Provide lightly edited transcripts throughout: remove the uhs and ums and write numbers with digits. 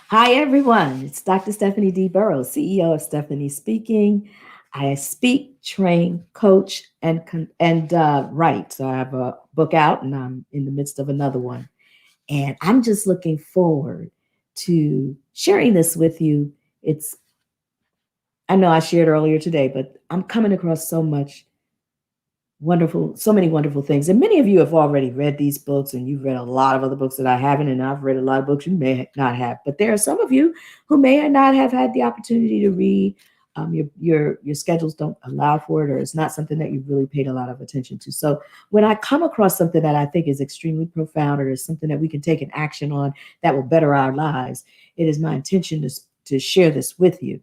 Hi, everyone. It's Dr. Stephanie D. Burrows, CEO of Stephanie Speaking. I speak, train, coach, and write. So I have a book out, and I'm in the midst of another one. And I'm just looking forward to sharing this with you. It's I know I shared earlier today, but I'm coming across so many wonderful things. And many of you have already read these books, and you've read a lot of other books that I haven't, and I've read a lot of books you may not have. But there are some of you who may not have had the opportunity to read. Your schedules don't allow for it, or it's not something that you've really paid a lot of attention to. So when I come across something that I think is extremely profound, or is something that we can take an action on that will better our lives, it is my intention to share this with you.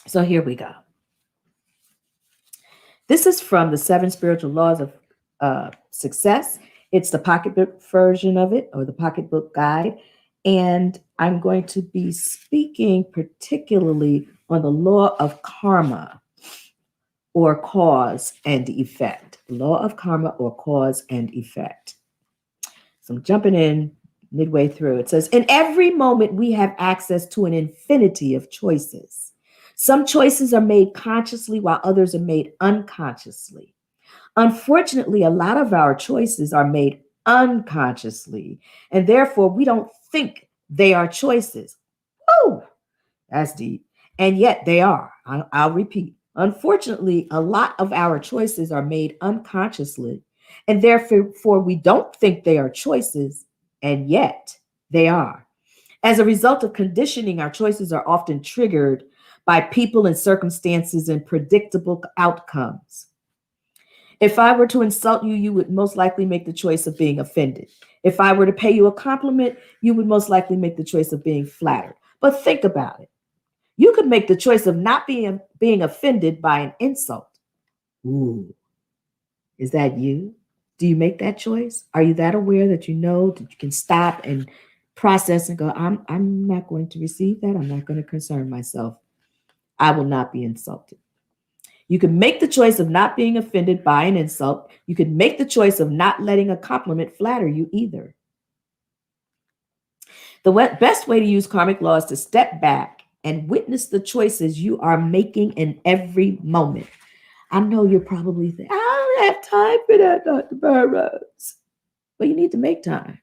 So here we go. This is from the Seven Spiritual Laws of Success. It's the pocketbook version of it, or the pocketbook guide. And I'm going to be speaking particularly on the law of karma, or cause and effect. Law of karma, or cause and effect. So I'm jumping in midway through. It says, in every moment, we have access to an infinity of choices. Some choices are made consciously while others are made unconsciously. Unfortunately, a lot of our choices are made unconsciously, and therefore we don't think they are choices. Oh, that's deep. And yet they are. I'll repeat. Unfortunately, a lot of our choices are made unconsciously, and therefore we don't think they are choices, and yet they are. As a result of conditioning, our choices are often triggered by people and circumstances and predictable outcomes. If I were to insult you, you would most likely make the choice of being offended. If I were to pay you a compliment, you would most likely make the choice of being flattered. But think about it. You could make the choice of not being offended by an insult. Ooh, is that you? Do you make that choice? Are you that aware that you know that you can stop and process and go, I'm not going to receive that. I'm not going to concern myself. I will not be insulted. You can make the choice of not being offended by an insult. You can make the choice of not letting a compliment flatter you either. The best way to use karmic law is to step back and witness the choices you are making in every moment. I know you're probably thinking, I don't have time for that, Dr. Burroughs. But you need to make time.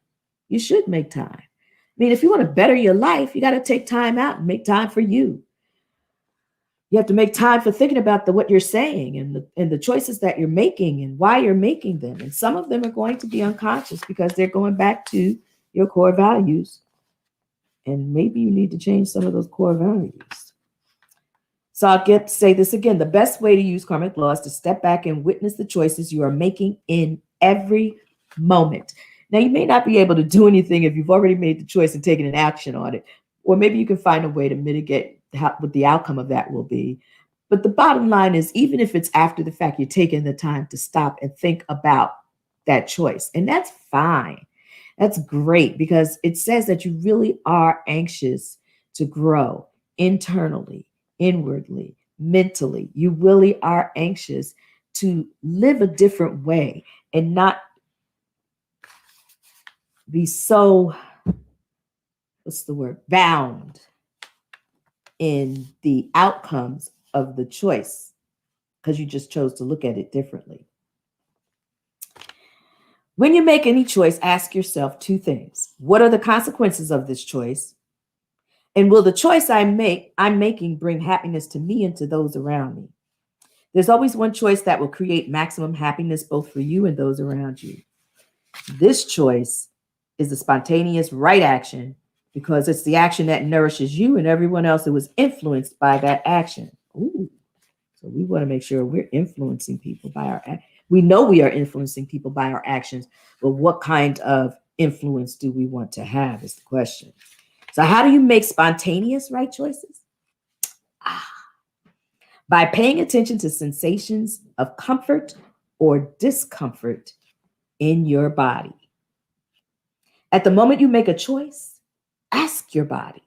You should make time. I mean, if you want to better your life, you got to take time out and make time for you. You have to make time for thinking about what you're saying, and the choices that you're making and why you're making them. And some of them are going to be unconscious because they're going back to your core values. And maybe you need to change some of those core values. So I'll say this again. The best way to use karmic law is to step back and witness the choices you are making in every moment. Now, you may not be able to do anything if you've already made the choice and taken an action on it, or maybe you can find a way to mitigate what the outcome of that will be. But the bottom line is, even if it's after the fact, you're taking the time to stop and think about that choice. And that's fine. That's great, because it says that you really are anxious to grow internally, inwardly, mentally. You really are anxious to live a different way and not be so, what's the word, bound in the outcomes of the choice because you just chose to look at it differently. When you make any choice, ask yourself two things. What are the consequences of this choice? And will the choice I'm making bring happiness to me and to those around me? There's always one choice that will create maximum happiness both for you and those around you. This choice is the spontaneous right action because it's the action that nourishes you and everyone else who was influenced by that action. Ooh. So we want to make sure we're influencing people by we know we are influencing people by our actions, but what kind of influence do we want to have is the question. So how do you make spontaneous right choices? By paying attention to sensations of comfort or discomfort in your body. At the moment you make a choice, ask your body,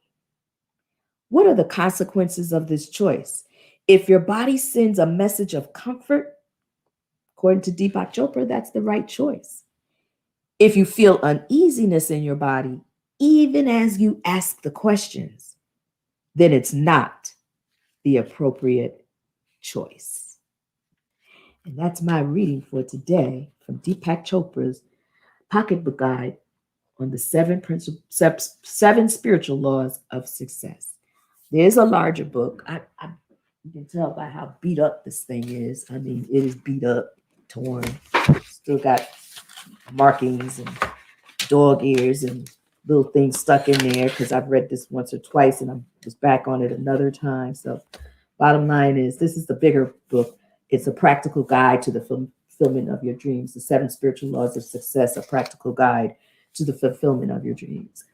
what are the consequences of this choice? If your body sends a message of comfort, according to Deepak Chopra, that's the right choice. If you feel uneasiness in your body, even as you ask the questions, then it's not the appropriate choice. And that's my reading for today from Deepak Chopra's Pocketbook Guide on the seven spiritual laws of success. There's a larger book. You can tell by how beat up this thing is. I mean, it is beat up, torn, still got markings and dog ears and little things stuck in there because I've read this once or twice and I was back on it another time. So, bottom line is, this is the bigger book. It's a practical guide to the fulfillment of your dreams. The seven spiritual laws of success, a practical guide to the fulfillment of your dreams.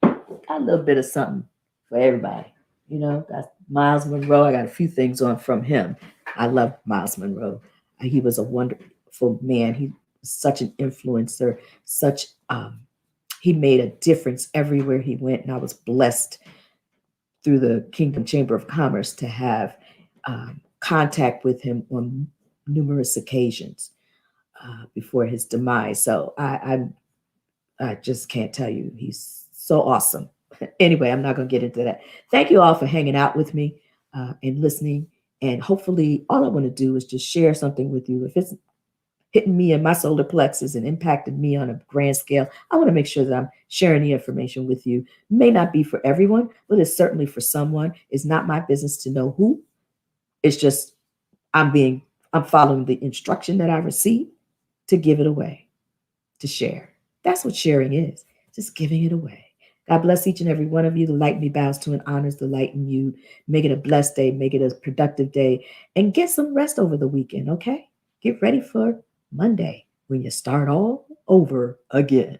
Got a little bit of something for everybody. You know, that's Miles Monroe. I got a few things on from him. I love Miles Monroe. He was a wonderful man. He was such an influencer, such he made a difference everywhere he went. And I was blessed through the Kingdom Chamber of Commerce to have contact with him on numerous occasions before his demise. So I just can't tell you. He's so awesome. Anyway, I'm not going to get into that. Thank you all for hanging out with me and listening. And hopefully, all I want to do is just share something with you. If it's hitting me in my solar plexus and impacted me on a grand scale, I want to make sure that I'm sharing the information with you. It may not be for everyone, but it's certainly for someone. It's not my business to know who. It's just I'm following the instruction that I received to give it away, to share. That's what sharing is, just giving it away. God bless each and every one of you. The light in me bows to and honors the light in you. Make it a blessed day. Make it a productive day. And get some rest over the weekend, okay? Get ready for Monday when you start all over again.